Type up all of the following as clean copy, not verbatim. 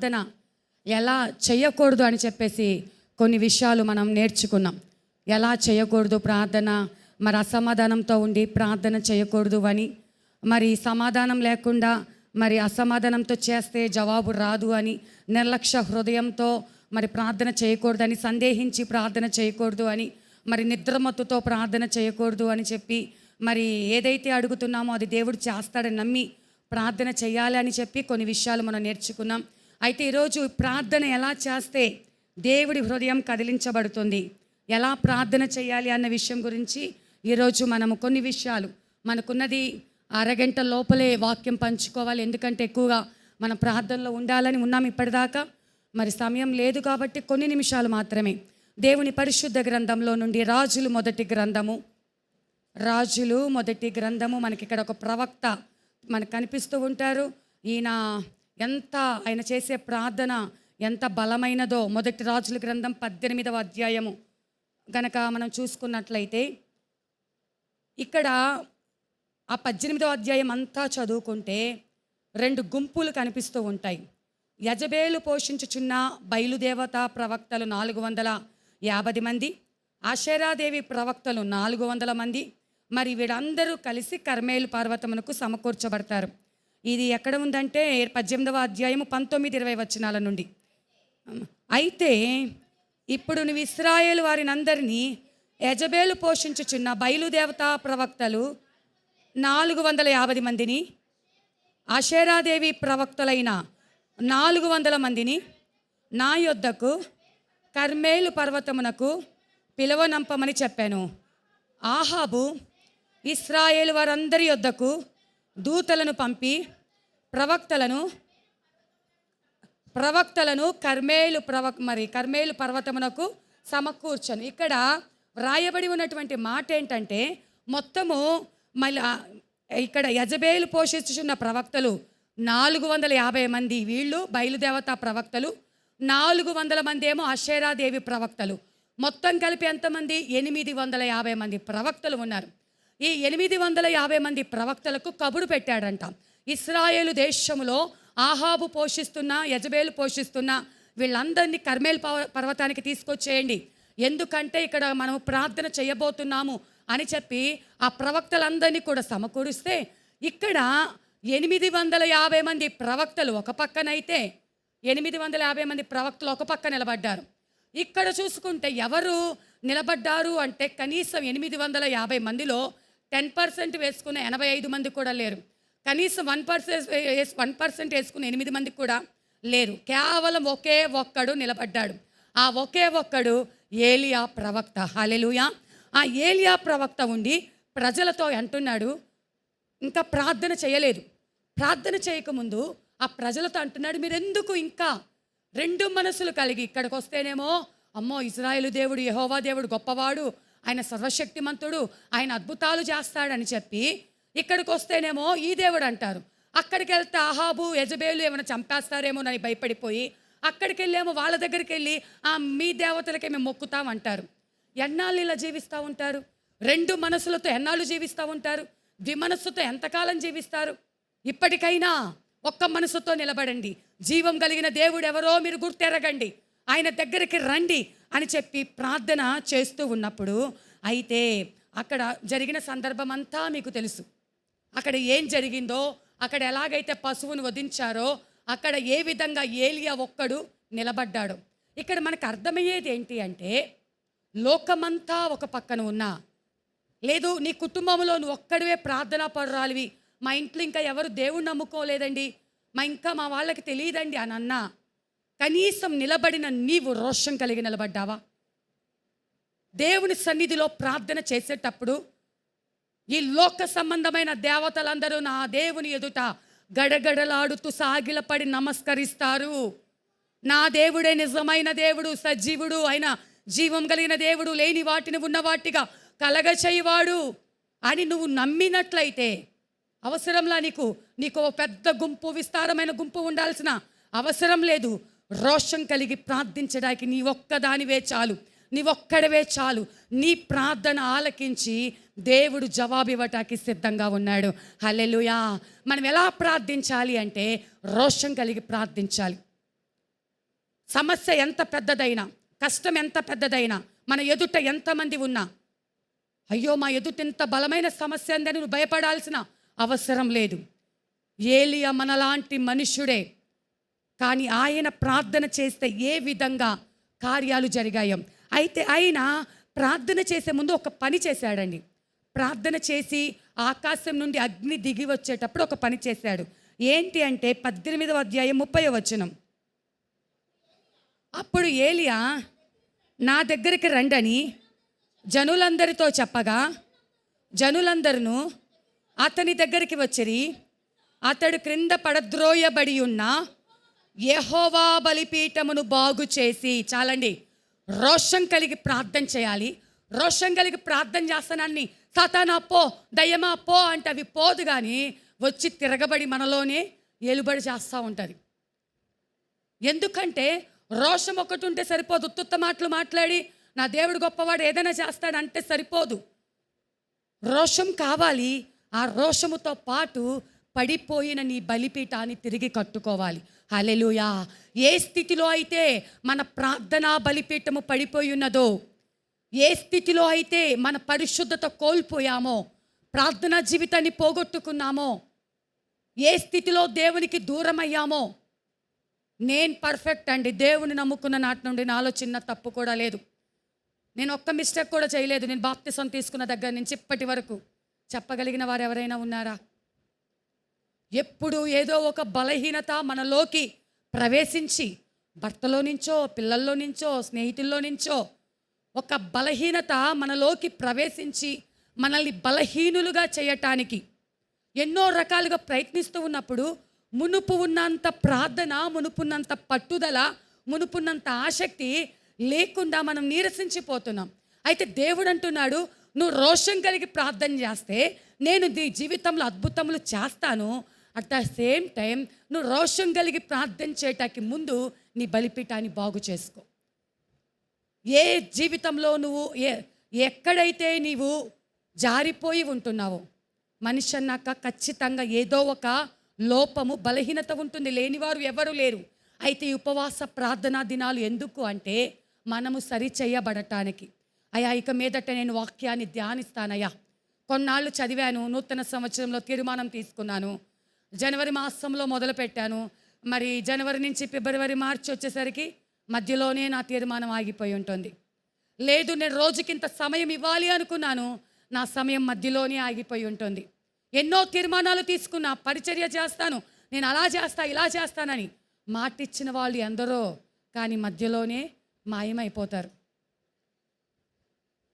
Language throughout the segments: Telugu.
ప్రార్థన ఎలా చేయకూడదు అని చెప్పేసి కొన్ని విషయాలు మనం నేర్చుకున్నాం. ఎలా చేయకూడదు ప్రార్థన, మరి అసమాధానంతో ఉండి ప్రార్థన చేయకూడదు అని, మరి సమాధానం లేకుండా మరి అసమాధానంతో చేస్తే జవాబు రాదు అని, నిర్లక్ష్య హృదయంతో మరి ప్రార్థన చేయకూడదని, సందేహించి ప్రార్థన చేయకూడదు అని, మరి నిద్రమత్తుతో ప్రార్థన చేయకూడదు అని చెప్పి, మరి ఏదైతే అడుగుతున్నామో అది దేవుడు చేస్తాడని నమ్మి ప్రార్థన చేయాలి అని చెప్పి కొన్ని విషయాలు మనం నేర్చుకున్నాం. అయితే ఈరోజు ప్రార్థన ఎలా చేస్తే దేవుడి హృదయం కదిలించబడుతుంది, ఎలా ప్రార్థన చేయాలి అన్న విషయం గురించి ఈరోజు మనము కొన్ని విషయాలు, మనకున్నది అరగంట లోపలే వాక్యం పంచుకోవాలి. ఎందుకంటే ఎక్కువగా మన ప్రార్థనలో ఉండాలని ఉన్నాం ఇప్పటిదాకా. మరి సమయం లేదు కాబట్టి కొన్ని నిమిషాలు మాత్రమే దేవుని పరిశుద్ధ గ్రంథంలో నుండి రాజులు మొదటి గ్రంథము మనకి ఇక్కడ ఒక ప్రవక్త మనకు కనిపిస్తూ ఉంటారు. ఆయన చేసే ప్రార్థన ఎంత బలమైనదో మొదటి రాజుల గ్రంథం 18వ అధ్యాయము గనక మనం చూసుకున్నట్లయితే, ఇక్కడ ఆ 18వ అధ్యాయం అంతా చదువుకుంటే 2 గుంపులు కనిపిస్తూ ఉంటాయి. యజబేలు పోషించుచున్న బయలుదేవత ప్రవక్తలు 450 మంది, ఆషేరాదేవి ప్రవక్తలు 400 మంది. మరి వీళ్ళందరూ కలిసి కర్మేలు పర్వతమునకు సమకూర్చబడతారు. ఇది ఎక్కడ ఉందంటే 18వ అధ్యాయము 19-20 వచనాల నుండి. అయితే ఇప్పుడు నువ్వు ఇశ్రాయేలు వారిని అందరినీ, యజబేలు పోషించుచున్న బయలుదేవతా ప్రవక్తలు 450 మందిని, ఆషేరాదేవి ప్రవక్తలైన 400 మందిని నా యొద్దకు కర్మేలు పర్వతమునకు పిలువనంపమని చెప్పాను. ఆహాబు ఇశ్రాయేలు వారందరి యొద్దకు దూతలను పంపి ప్రవక్తలను కర్మేలు పర్వతమునకు సమకూర్చను. ఇక్కడ వ్రాయబడి ఉన్నటువంటి మాట ఏంటంటే, మొత్తము మళ్ళీ ఇక్కడ యజబేలు పోషిస్తున్న ప్రవక్తలు 450 మంది, వీళ్ళు బయలుదేవత ప్రవక్తలు 400 మంది ఏమో అషేరాదేవి ప్రవక్తలు. మొత్తం కలిపి ఎంతమంది? 850 మంది ప్రవక్తలు ఉన్నారు. ఈ 850 మంది ప్రవక్తలకు కబురు పెట్టాడంట, ఇశ్రాయేలు దేశంలో ఆహాబు పోషిస్తున్న, యజబేలు పోషిస్తున్న వీళ్ళందరినీ కర్మేలు పర్వతానికి తీసుకొచ్చేయండి, ఎందుకంటే ఇక్కడ మనం ప్రార్థన చేయబోతున్నాము అని చెప్పి ఆ ప్రవక్తలందరినీ కూడా సమకూరిస్తే, ఇక్కడ 850 మంది ప్రవక్తలు ఒక పక్కనైతే 850 మంది ప్రవక్తలు ఒక పక్క నిలబడ్డారు. ఇక్కడ చూసుకుంటే ఎవరు నిలబడ్డారు అంటే, కనీసం 850 మందిలో 10% వేసుకున్న 85 మంది కూడా లేరు. కనీసం 1% వేసుకున్న 8 మంది కూడా లేరు. కేవలం ఒకే ఒక్కడు నిలబడ్డాడు. ఆ ఒకే ఒక్కడు ఏలియా ప్రవక్త. హల్లెలూయా. ఆ ఏలియా ప్రవక్త ఉండి ప్రజలతో అంటున్నాడు, ఇంకా ప్రార్థన చేయలేదు. ప్రార్థన చేయకముందు ఆ ప్రజలతో అంటున్నాడు, మీరెందుకు ఇంకా 2 మనసులు కలిగి ఇక్కడికి వస్తేనేమో, అమ్మో ఇశ్రాయేలు దేవుడు, యెహోవా దేవుడు గొప్పవాడు, ఆయన సర్వశక్తిమంతుడు, ఆయన అద్భుతాలు చేస్తాడని చెప్పి ఇక్కడికి వస్తేనేమో ఈ దేవుడు అంటారు. అక్కడికి వెళ్తే ఆహాబు యజబేలు ఏమైనా చంపేస్తారేమోనని భయపడిపోయి అక్కడికి వెళ్ళేమో వాళ్ళ దగ్గరికి వెళ్ళి మీ దేవతలకే మేము మొక్కుతాం అంటారు. ఎన్నాళ్ళు ఇలా జీవిస్తూ ఉంటారు? 2 మనసులతో ఎన్నాళ్ళు జీవిస్తూ ఉంటారు? ద్విమనస్సుతో ఎంతకాలం జీవిస్తారు? ఇప్పటికైనా ఒక్క మనసుతో నిలబడండి. జీవం కలిగిన దేవుడు ఎవరో మీరు గుర్తెరగండి, ఆయన దగ్గరికి రండి అని చెప్పి ప్రార్థన చేస్తూ ఉన్నప్పుడు, అయితే అక్కడ జరిగిన సందర్భం అంతా మీకు తెలుసు. అక్కడ ఏం జరిగిందో, అక్కడ ఎలాగైతే పశువును వధించారో, అక్కడ ఏ విధంగా ఏలియా ఒక్కడు నిలబడ్డాడు. ఇక్కడ మనకు అర్థమయ్యేది ఏంటి అంటే, లోకమంతా ఒక పక్కన ఉన్నా, లేదు నీ కుటుంబంలో నువ్వు ఒక్కడివే ప్రార్థనా పరురాలివి, మా ఇంట్లో ఇంకా ఎవరు దేవుణ్ణి నమ్ముకోలేదండి, మా వాళ్ళకి తెలియదండి అని అన్నా, కనీసం నిలబడిన నీవు రోషం కలిగి నిలబడ్డావా? దేవుని సన్నిధిలో ప్రార్థన చేసేటప్పుడు ఈ లోక సంబంధమైన దేవతలందరూ నా దేవుని ఎదుట గడగడలాడుతూ సాగిలపడి నమస్కరిస్తారు. నా దేవుడే నిజమైన దేవుడు, సజీవుడు, ఆయన జీవం కలిగిన దేవుడు, లేని వాటిని ఉన్న వాటిగా కలగచేయవాడు అని నువ్వు నమ్మినట్లయితే, అవసరంలా నీకు పెద్ద గుంపు, విస్తారమైన గుంపు ఉండాల్సిన అవసరం లేదు. రోషం కలిగి ప్రార్థించడానికి నీ ఒక్కదానివే చాలు, నీ ఒక్కడవే చాలు. నీ ప్రార్థన ఆలకించి దేవుడు జవాబు ఇవ్వటానికి సిద్ధంగా ఉన్నాడు. హల్లెలూయా. మనం ఎలా ప్రార్థించాలి అంటే రోషం కలిగి ప్రార్థించాలి. సమస్య ఎంత పెద్దదైనా, కష్టం ఎంత పెద్దదైనా, మన ఎదుట ఎంతమంది ఉన్నా, అయ్యో మా ఎదుట ఎంత బలమైన సమస్య ఉందని నువ్వు భయపడాల్సిన అవసరం లేదు. ఏలియా మనలాంటి మనుష్యుడే, కానీ ఆయన ప్రార్థన చేస్తే ఏ విధంగా కార్యాలు జరిగాయో. అయితే ఆయన ప్రార్థన చేసే ముందు ఒక పని చేశాడండి. ప్రార్థన చేసి ఆకాశం నుండి అగ్ని దిగి వచ్చేటప్పుడు ఒక పని చేశాడు. ఏంటి అంటే 18వ అధ్యాయం 30వ వచనం. అప్పుడు ఏలియా నా దగ్గరికి రండని జనులందరితో చెప్పగా జనులందరూ అతని దగ్గరికి వచ్చిరి. అతడు క్రింద పడద్రోయబడి ఉన్న యెహోవా బలిపీఠమును బాగు చేసి, చాలండి, రోషం కలిగి ప్రార్థన చేయాలి. రోషం కలిగి ప్రార్థన చేస్తానని సాతానా పో, దయ్యమా పో అంటే అవి పోదు, కానీ వచ్చి తిరగబడి మనలోనే ఏలుబడి చేస్తూ ఉంటుంది. ఎందుకంటే రోషం ఒకటి ఉంటే సరిపోదు. ఉత్తుత్త మాటలు మాట్లాడి నా దేవుడు గొప్పవాడు ఏదైనా చేస్తాడంటే సరిపోదు. రోషం కావాలి. ఆ రోషముతో పాటు పడిపోయిన నీ బలిపీఠాన్ని తిరిగి కట్టుకోవాలి. హల్లెలూయా. ఏ స్థితిలో అయితే మన ప్రార్థనా బలిపీఠము పడిపోయి ఉన్నదో, ఏ స్థితిలో అయితే మన పరిశుద్ధత కోల్పోయామో, ప్రార్థనా జీవితాన్ని పోగొట్టుకున్నామో, ఏ స్థితిలో దేవునికి దూరం అయ్యామో. నేను పర్ఫెక్ట్ అండి, దేవుని నమ్ముకున్న నాటి నుండి నాలో చిన్న తప్పు కూడా లేదు. నేను ఒక్క మిస్టేక్ కూడా చేయలేదు. నేను బాప్తిసం తీసుకున్న దగ్గర నుంచి ఇప్పటి వరకు చెప్పగలిగిన వారు ఎవరైనా ఉన్నారా? ఎప్పుడు ఏదో ఒక బలహీనత మనలోకి ప్రవేశించి, భర్తలో నుంచో, పిల్లల్లో నుంచో, స్నేహితుల్లో నుంచో ఒక బలహీనత మనలోకి ప్రవేశించి మనల్ని బలహీనులుగా చేయటానికి ఎన్నో రకాలుగా ప్రయత్నిస్తూ ఉన్నప్పుడు, మునుపు ఉన్నంత ప్రార్థన, మునుపున్నంత పట్టుదల, మునుపున్నంత ఆసక్తి లేకుండా మనం నీరసించిపోతున్నాం. అయితే దేవుడు అంటున్నాడు, నువ్వు రోషం కలిగి ప్రార్థన చేస్తే నేను నీ జీవితంలో అద్భుతములు చేస్తాను. అట్ ద సేమ్ టైం నువ్వు రోషం కలిగి ప్రార్థన చేయటానికి ముందు నీ బలిపీఠాన్ని బాగు చేసుకో. ఏ జీవితంలో నువ్వు ఎక్కడైతే నీవు జారిపోయి ఉంటున్నావో, మనిషి అన్నాక ఖచ్చితంగా ఏదో ఒక లోపము, బలహీనత ఉంటుంది. లేనివారు ఎవరు లేరు. అయితే ఈ ఉపవాస ప్రార్థనా దినాలు ఎందుకు అంటే మనము సరి చేయబడటానికి. అయ్యా ఇక మీదట నేను వాక్యాన్ని ధ్యానిస్తానయ్యా. కొన్నాళ్ళు చదివాను, నూతన సంవత్సరంలో తీర్మానం తీసుకున్నాను, జనవరి మాసంలో మొదలుపెట్టాను. మరి జనవరి నుంచి ఫిబ్రవరి మార్చి వచ్చేసరికి మధ్యలోనే నా తీర్మానం ఆగిపోయి ఉంటుంది. లేదు నేను రోజుకింత సమయం ఇవ్వాలి అనుకున్నాను, నా సమయం మధ్యలోనే ఆగిపోయి ఉంటుంది. ఎన్నో తీర్మానాలు తీసుకున్నా, పరిచర్య చేస్తాను, నేను అలా చేస్తా, ఇలా చేస్తానని మాటిచ్చిన వాళ్ళు ఎందరో, కానీ మధ్యలోనే మాయమైపోతారు.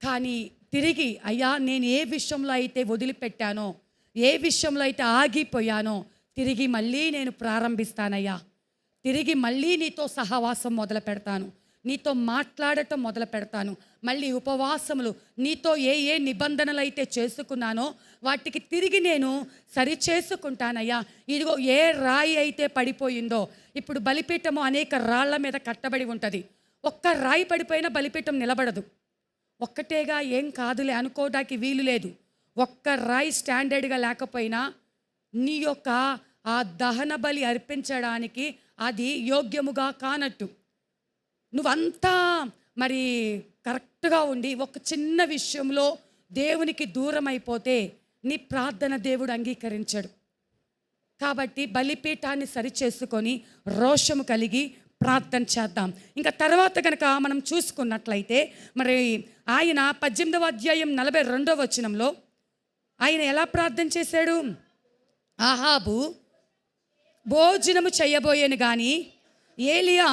కానీ తిరిగి అయ్యా నేను ఏ విషయంలో అయితే వదిలిపెట్టానో, ఏ విషయంలో అయితే ఆగిపోయానో, తిరిగి మళ్ళీ నేను ప్రారంభిస్తానయ్యా. తిరిగి మళ్ళీ నీతో సహవాసం మొదలు పెడతాను, నీతో మాట్లాడటం మొదలు పెడతాను. మళ్ళీ ఉపవాసములు, నీతో ఏ నిబంధనలు అయితే చేసుకున్నానో వాటికి తిరిగి నేను సరి చేసుకుంటానయ్యా. ఇదిగో ఏ రాయి అయితే పడిపోయిందో, ఇప్పుడు బలిపీఠము అనేక రాళ్ల మీద కట్టబడి ఉంటుంది. ఒక్క రాయి పడిపోయినా బలిపీఠం నిలబడదు. ఒక్కటేగా ఏం కాదులే అనుకోవడానికి వీలు లేదు. ఒక్క రాయి స్టాండర్డ్గా లేకపోయినా నీ యొక్క ఆ దహన బలి అర్పించడానికి అది యోగ్యముగా కానట్టు. నువ్వంతా మరి కరెక్ట్గా ఉండి ఒక చిన్న విషయంలో దేవునికి దూరం అయిపోతే నీ ప్రార్థన దేవుడు అంగీకరించడు. కాబట్టి బలిపీఠాన్ని సరిచేసుకొని రోషము కలిగి ప్రార్థన చేద్దాం. ఇంకా తర్వాత కనుక మనం చూసుకున్నట్లయితే మరి ఆయన 18వ అధ్యాయం 42వ వచనంలో ఆయన ఎలా ప్రార్థన చేశాడు? ఆహాబు భోజనము చేయబోయేను కానీ ఏలియా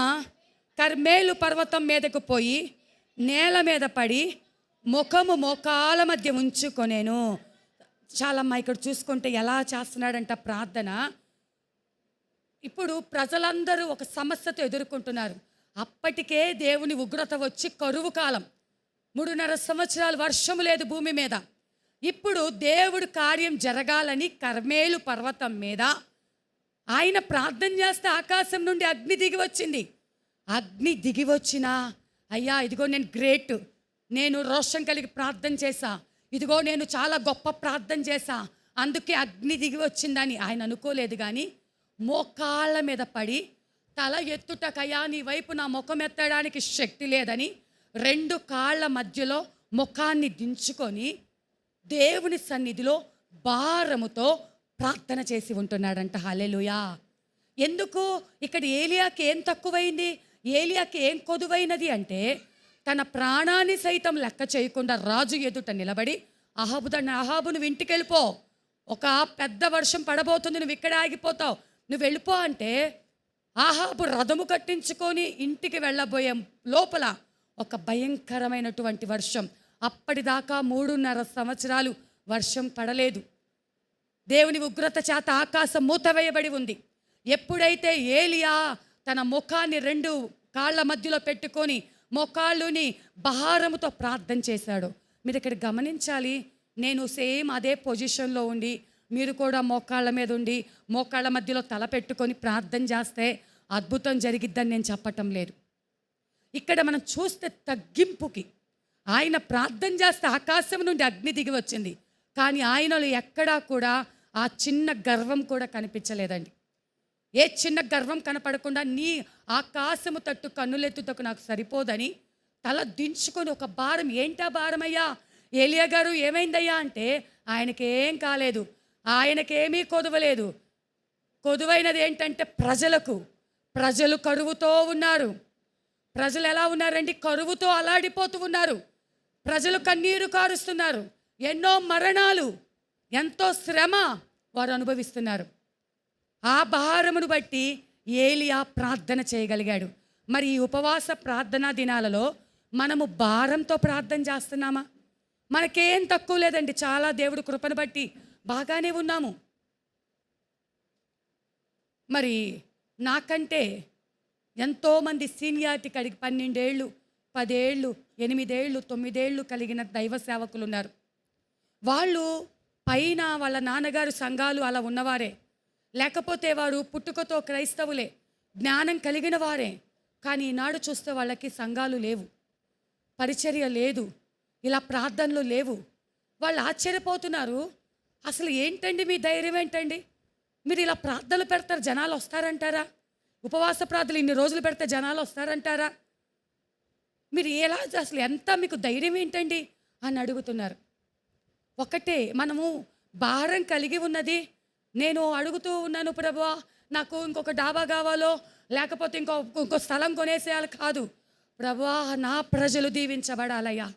కర్మేలు పర్వతం మీదకు పోయి నేల మీద పడి ముఖము మోకాల మధ్య ఉంచుకొనేను. చాలమ్మా ఇక్కడ చూసుకుంటే ఎలా చేస్తున్నాడంట ప్రార్థన. ఇప్పుడు ప్రజలందరూ ఒక సమస్యతో ఎదుర్కొంటున్నారు. అప్పటికే దేవుని ఉగ్రత వచ్చి కరువు కాలం, 3.5 సంవత్సరాలు వర్షం లేదు భూమి మీద. ఇప్పుడు దేవుడు కార్యం జరగాలని కర్మేలు పర్వతం మీద ఆయన ప్రార్థన చేస్తే ఆకాశం నుండి అగ్ని దిగి వచ్చింది. అగ్ని దిగి వచ్చినా అయ్యా ఇదిగో నేను గ్రేట్, నేను రోషం కలిగి ప్రార్థన చేశా, ఇదిగో నేను చాలా గొప్ప ప్రార్థన చేశా, అందుకే అగ్ని దిగి వచ్చిందని ఆయన అనుకోలేదు. కానీ మోకాళ్ళ మీద పడి తల ఎత్తుటకయ్యా నీ వైపు నా ముఖం ఎత్తడానికి శక్తి లేదని 2 కాళ్ళ మధ్యలో ముఖాన్ని దించుకొని దేవుని సన్నిధిలో భారముతో ప్రార్థన చేసి ఉంటున్నాడంట. హల్లెలూయా. ఎందుకు ఇక్కడ ఏలియాకి ఏం తక్కువైంది, ఏలియాకి ఏం కొదువైనది అంటే, తన ప్రాణాన్ని సైతం లెక్క చేయకుండా రాజు ఎదుట నిలబడి అహాబు నువ్వు ఇంటికి వెళ్ళిపో, ఒక పెద్ద వర్షం పడబోతుంది, నువ్వు ఇక్కడ ఆగిపోతావు, నువ్వు వెళ్ళిపో అంటే అహాబు రథము కట్టించుకొని ఇంటికి వెళ్ళబోయే లోపల ఒక భయంకరమైనటువంటి వర్షం. అప్పటిదాకా 3.5 సంవత్సరాలు వర్షం పడలేదు. దేవుని ఉగ్రత చేత ఆకాశం మూతవేయబడి ఉంది. ఎప్పుడైతే ఏలియా తన ముఖాన్ని 2 కాళ్ళ మధ్యలో పెట్టుకొని మోకాళ్ళుని భారముతో ప్రార్థన చేశాడు. మీరు ఇక్కడ గమనించాలి, నేను సేమ్ అదే పొజిషన్లో ఉండి మీరు కూడా మోకాళ్ళ మీద ఉండి మోకాళ్ళ మధ్యలో తల పెట్టుకొని ప్రార్థన చేస్తే అద్భుతం జరిగిద్దని నేను చెప్పటం లేదు. ఇక్కడ మనం చూస్తే తగ్గింపుకి ఆయన ప్రార్థన చేస్తే ఆకాశం నుండి అగ్ని దిగి వచ్చింది. కానీ ఆయనలో ఎక్కడా కూడా ఆ చిన్న గర్వం కూడా కనిపించలేదండి. ఏ చిన్న గర్వం కనపడకుండా నీ ఆకాశము తట్టు కన్నులెత్తుటకు నాకు సరిపోదని తల దించుకొని ఒక భారం, ఏంటా భారమయ్యా ఏలియా గారు ఏమైందయ్యా అంటే ఆయనకేం కాలేదు, ఆయనకేమీ కొదువలేదు. కొదువైనది ఏంటంటే ప్రజలు కరువుతో ఉన్నారు. ప్రజలు ఎలా ఉన్నారండి? కరువుతో అలాడిపోతూ ఉన్నారు. ప్రజలు కన్నీరు కారుస్తున్నారు. ఎన్నో మరణాలు, ఎంతో శ్రమ వారు అనుభవిస్తున్నారు. ఆ భారమును బట్టి ఏలియా ప్రార్థన చేయగలిగాడు. మరి ఈ ఉపవాస ప్రార్థనా దినాలలో మనము భారంతో ప్రార్థన చేస్తున్నామా? మనకేం తక్కువ లేదండి, చాలా దేవుడు కృపను బట్టి బాగానే ఉన్నాము. మరి నాకంటే ఎంతోమంది సీనియారిటీ కలిగి 12 ఏళ్ళు 10 ఏళ్ళు 8 ఏళ్ళు 9 ఏళ్ళు కలిగిన దైవ సేవకులు ఉన్నారు. వాళ్ళు పైన వాళ్ళ నాన్నగారు సంఘాలు అలా ఉన్నవారే, లేకపోతే వారు పుట్టుకతో క్రైస్తవులే, జ్ఞానం కలిగిన వారే. కానీ ఈనాడు చూస్తే వాళ్ళకి సంఘాలు లేవు, పరిచర్య లేదు, ఇలా ప్రార్థనలు లేవు. వాళ్ళు ఆశ్చర్యపోతున్నారు, అసలు ఏంటండి మీ ధైర్యం ఏంటండి? మీరు ఇలా ప్రార్థనలు పెడతారు, జనాలు వస్తారంటారా? ఉపవాస ప్రార్థనలు ఇన్ని రోజులు పెడితే జనాలు వస్తారంటారా? మీరు ఎలా, అసలు ఎంత మీకు ధైర్యం ఏంటండి అని అడుగుతున్నారు. ఒకటే, మనము భారం కలిగి ఉన్నది. నేను అడుగుతూ ఉన్నాను, ప్రభువా నాకు ఇంకొక డాబా కావాలో లేకపోతే ఇంకో స్థలం కొనేసేయాలి కాదు. ప్రభువా నా ప్రజలు దీవించబడాలయ్యా,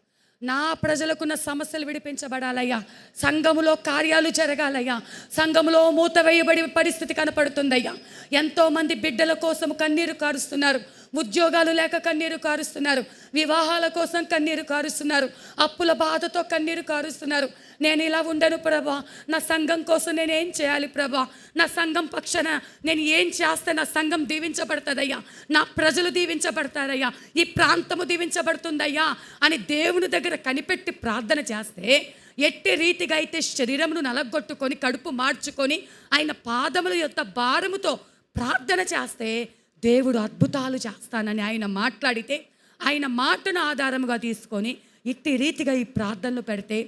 నా ప్రజలకున్న సమస్యలు విడిపించబడాలయ్యా, సంఘములో కార్యాలు జరగాలయ్యా, సంఘములో మూత వేయబడి పరిస్థితి కనపడుతుందయ్యా. ఎంతోమంది బిడ్డల కోసం కన్నీరు కారుస్తున్నారు, ఉద్యోగాలు లేక కన్నీరు కారుస్తున్నారు, వివాహాల కోసం కన్నీరు కారుస్తున్నారు, అప్పుల బాధతో కన్నీరు కారుస్తున్నారు. నేను ఇలా ఉండను ప్రభా, నా సంఘం కోసం నేను ఏం చేయాలి ప్రభా, నా సంఘం పక్షాన నేను ఏం చేస్తే నా సంఘం దీవించబడుతుందయ్యా, నా ప్రజలు దీవించబడతారయ్యా, ఈ ప్రాంతము దీవించబడుతుందయ్యా అని దేవుని దగ్గర కనిపెట్టి ప్రార్థన చేస్తే, ఎట్టి రీతిగా అయితే శరీరమును నలగొట్టుకొని కడుపు మార్చుకొని ఆయన పాదముల యొక్క భారముతో ప్రార్థన చేస్తే దేవుడు అద్భుతాలు చేస్తానని ఆయన మాట్లాడితే, ఆయన మాటను ఆధారముగా తీసుకొని ఇట్టి రీతిగా ఈ ప్రార్థనలు పెడితే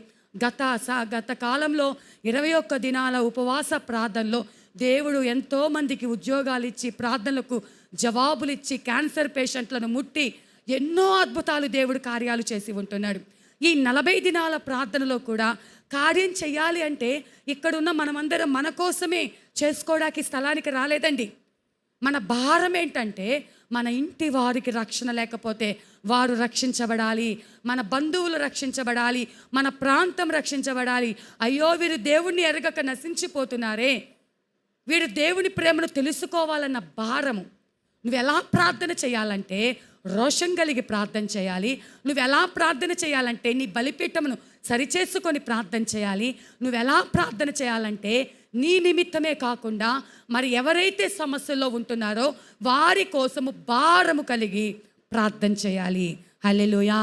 గత కాలంలో 21 దినాల ఉపవాస ప్రార్థనలో దేవుడు ఎంతోమందికి ఉద్యోగాలు ఇచ్చి, ప్రార్థనలకు జవాబులు ఇచ్చి, క్యాన్సర్ పేషెంట్లను ముట్టి ఎన్నో అద్భుతాలు దేవుడు కార్యాలు చేసి ఉంటున్నాడు. ఈ 40 దినాల ప్రార్థనలో కూడా కార్యం చేయాలి అంటే ఇక్కడున్న మనమందరం మన కోసమే చేసుకోవడానికి స్థలానికి రాలేదండి. మన భారం ఏంటంటే మన ఇంటి వారికి రక్షణ లేకపోతే వారు రక్షించబడాలి, మన బంధువులు రక్షించబడాలి, మన ప్రాంతం రక్షించబడాలి. అయ్యో వీరు దేవుణ్ణి ఎరగక నశించిపోతున్నారే, వీరు దేవుని ప్రేమను తెలుసుకోవాలన్న భారము. నువ్వు ఎలా ప్రార్థన చేయాలంటే రోషం కలిగి ప్రార్థన చేయాలి. నువ్వు ఎలా ప్రార్థన చేయాలంటే నీ బలిపీఠమును సరిచేసుకొని ప్రార్థన చేయాలి. నువ్వు ఎలా ప్రార్థన చేయాలంటే నీ నిమిత్తమే కాకుండా మరి ఎవరైతే సమస్యల్లో ఉంటున్నారో వారి కోసము భారము కలిగి ప్రార్థన చేయాలి. హల్లెలూయా.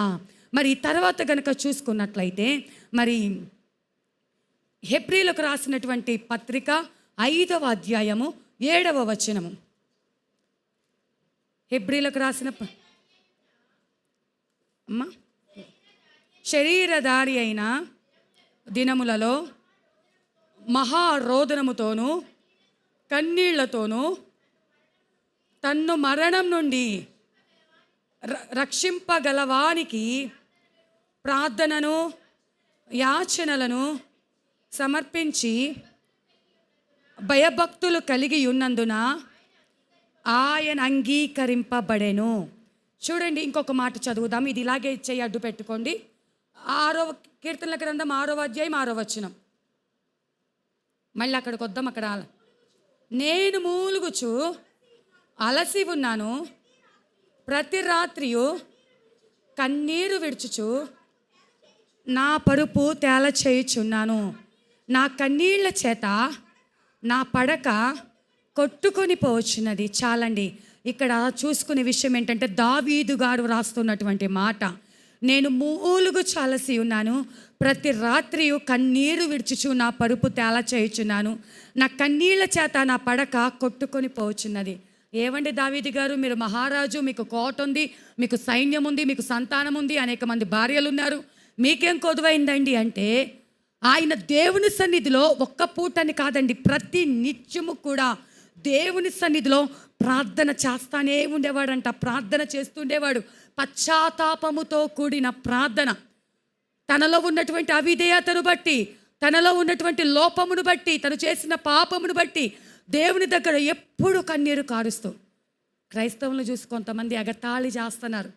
మరి తర్వాత కనుక చూసుకున్నట్లయితే మరి హెబ్రీలకు రాసినటువంటి పత్రిక 5వ అధ్యాయము 7వ వచనము. హెబ్రీలకు రాసిన అమ్మా, శరీరధారి అయిన దినములలో మహారోదనముతోనూ కన్నీళ్లతోనూ తన్ను మరణం నుండి రక్షింపగలవానికి ప్రార్థనను యాచనలను సమర్పించి భయభక్తులు కలిగి ఉన్నందున ఆయన అంగీకరింపబడెను. చూడండి, ఇంకొక మాట చదువుదాం. ఇది ఇలాగే చేయి అడ్డు పెట్టుకోండి. 6వ కీర్తనల గ్రంథం 6వ అధ్యాయం 6వ వచనం. మళ్ళీ అక్కడికి వద్దాం. అక్కడ నేను మూలుగుచు అలసి ఉన్నాను, ప్రతి రాత్రియు కన్నీరు విడుచుచు నా పరుపు తేల చేయుచున్నాను. నా కన్నీళ్ల చేత నా పడక కొట్టుకొని పోవచ్చున్నది. చాలండి. ఇక్కడ చూసుకునే విషయం ఏంటంటే, దావీదు గారు రాస్తున్నటువంటి మాట, నేను మూలుగు చాలసి ఉన్నాను, ప్రతి రాత్రియు కన్నీరు విడుచుచు నా పరుపు తేల చేయుచున్నాను, నా కన్నీళ్ల చేత నా పడక కొట్టుకొని పోవచ్చున్నది. ఏవండి దావీదు గారు, మీరు మహారాజు, మీకు కోట ఉంది, మీకు సైన్యం ఉంది, మీకు సంతానం ఉంది, అనేక మంది భార్యలు ఉన్నారు, మీకేం కొదువైందండి అంటే, ఆయన దేవుని సన్నిధిలో ఒక్క పూటని కాదండి, ప్రతి నిత్యము కూడా దేవుని సన్నిధిలో ప్రార్థన చేస్తానే ఉండేవాడంట. ప్రార్థన చేస్తుండేవాడు, పశ్చాత్తాపముతో కూడిన ప్రార్థన. తనలో ఉన్నటువంటి అవిధేయతను బట్టి, తనలో ఉన్నటువంటి లోపమును బట్టి, తను చేసిన పాపమును బట్టి దేవుని దగ్గర ఎప్పుడు కన్నీరు కారుస్తూ. క్రైస్తవులను చూసి కొంతమంది ఎగతాళి చేస్తున్నారు.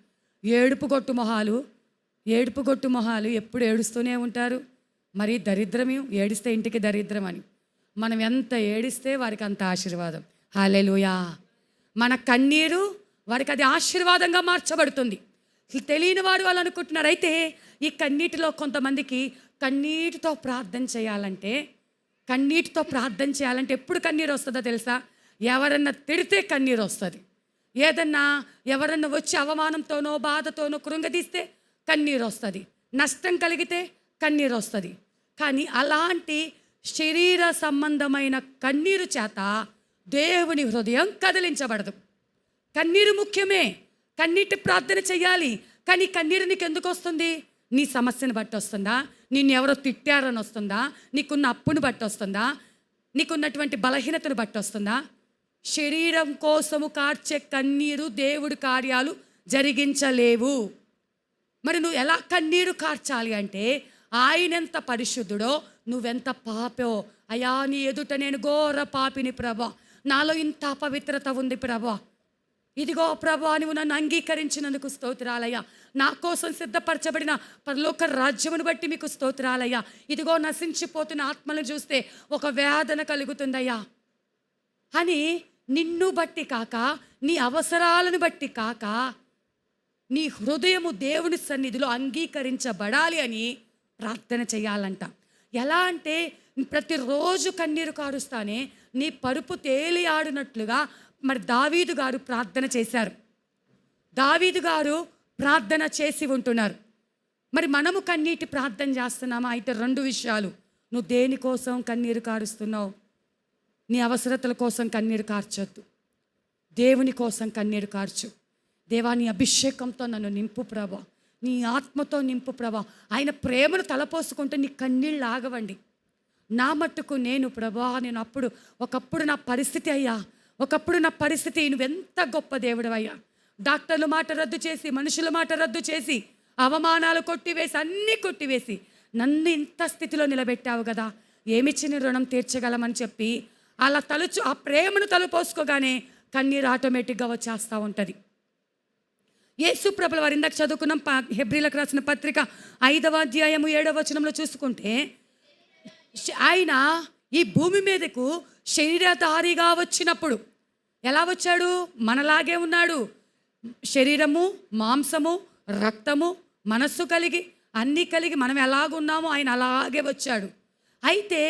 ఏడుపు గొట్టు మొహాలు ఎప్పుడు ఏడుస్తూనే ఉంటారు. మరి దరిద్రమే, ఏడిస్తే ఇంటికి దరిద్రం అని. మనం ఎంత ఏడిస్తే వారికి అంత ఆశీర్వాదం. హల్లెలూయా. మన కన్నీరు వారికి అది ఆశీర్వాదంగా మార్చబడుతుంది. తెలియని వారు వాళ్ళు అనుకుంటున్నారు. అయితే ఈ కన్నీటిలో కొంతమందికి కన్నీటితో ప్రార్థన చేయాలంటే ఎప్పుడు కన్నీరు వస్తుందో తెలుసా? ఎవరన్నా తిడితే కన్నీరు వస్తుంది. ఏదన్నా ఎవరన్నా వచ్చి అవమానంతోనో బాధతోనో కృంగదీస్తే కన్నీరు వస్తుంది. నష్టం కలిగితే కన్నీరు వస్తుంది. కానీ అలాంటి శరీర సంబంధమైన కన్నీరు చేత దేవుని హృదయం కదిలించబడదు. కన్నీరు ముఖ్యమే, కన్నీటి ప్రార్థన చెయ్యాలి. కానీ కన్నీరు నీకు ఎందుకు వస్తుంది? నీ సమస్యను బట్టి వస్తుందా? నిన్ను ఎవరో తిట్టారని వస్తుందా? నీకున్న అప్పును బట్టి వస్తుందా? నీకున్నటువంటి బలహీనతను బట్టి వస్తుందా? శరీరం కోసము కార్చే కన్నీరు దేవుడి కార్యాలు జరిగించలేవు. మరి నువ్వు ఎలా కన్నీరు కార్చాలి అంటే, ఆయన ఎంత పరిశుద్ధుడో నువ్వెంత పాపో. అయ్యా, నీ ఎదుట నేను ఘోర పాపిని ప్రభా, నాలో ఇంత అపవిత్రత ఉంది ప్రభా, ఇదిగో ప్రభా నువ్వు నన్ను అంగీకరించినందుకు స్తోత్రాలయ్యా, నా కోసం సిద్ధపరచబడిన పరలోక రాజ్యమును బట్టి మీకు స్తోత్రాలయ్యా, ఇదిగో నశించిపోతున్న ఆత్మలను చూస్తే ఒక వేదన కలుగుతుందయ్యా అని నిన్ను బట్టి కాక, నీ అవసరాలను బట్టి కాక, నీ హృదయము దేవుని సన్నిధిలో అంగీకరించబడాలి అని ప్రార్థన చేయాలంట. ఎలా అంటే, ప్రతిరోజు కన్నీరు కారుస్తానే నీ పరుపు తేలి ఆడినట్లుగా మరి దావీదు గారు ప్రార్థన చేశారు. దావీదు గారు ప్రార్థన చేసి ఉంటున్నారు. మరి మనము కన్నీటి ప్రార్థన చేస్తున్నామా? అయితే 2 విషయాలు. నువ్వు దేనికోసం కన్నీరు కారుస్తున్నావు? నీ అవసరతల కోసం కన్నీరు కార్చొద్దు, దేవుని కోసం కన్నీరు కార్చు. దేవా, నీ అభిషేకంతో నన్ను నింపు ప్రభా, నీ ఆత్మతో నింపు ప్రభా. ఆయన ప్రేమను తలపోసుకుంటే నీ కన్నీళ్ళు ఆగవండి. నా మట్టుకు నేను ప్రభా, నేను ఒకప్పుడు నా పరిస్థితి అయ్యా, ఒకప్పుడు నా పరిస్థితి, నువ్వెంత గొప్ప దేవుడు అయ్యా. డాక్టర్ల మాట రద్దు చేసి, మనుషుల మాట రద్దు చేసి, అవమానాలు కొట్టివేసి, అన్నీ కొట్టివేసి నన్ను ఇంత స్థితిలో నిలబెట్టావు కదా, ఏమిచ్చిన రుణం తీర్చగలమని చెప్పి అలా ఆ ప్రేమను తలపోసుకోగానే కన్నీరు ఆటోమేటిక్గా వచ్చేస్తూ ఉంటుంది. యేసు ప్రభుల వారు ఇందాక చదువుకున్నాం, హెబ్రీలకు రాసిన పత్రిక 5వ అధ్యాయము 7వ వచనంలో చూసుకుంటే, ఆయన ఈ భూమి మీదకు శరీరధారిగా వచ్చినప్పుడు ఎలా వచ్చాడు? మనలాగే ఉన్నాడు. శరీరము, మాంసము, రక్తము, మనస్సు కలిగి, అన్నీ కలిగి మనం ఎలాగున్నామో ఆయన అలాగే వచ్చాడు. అయితే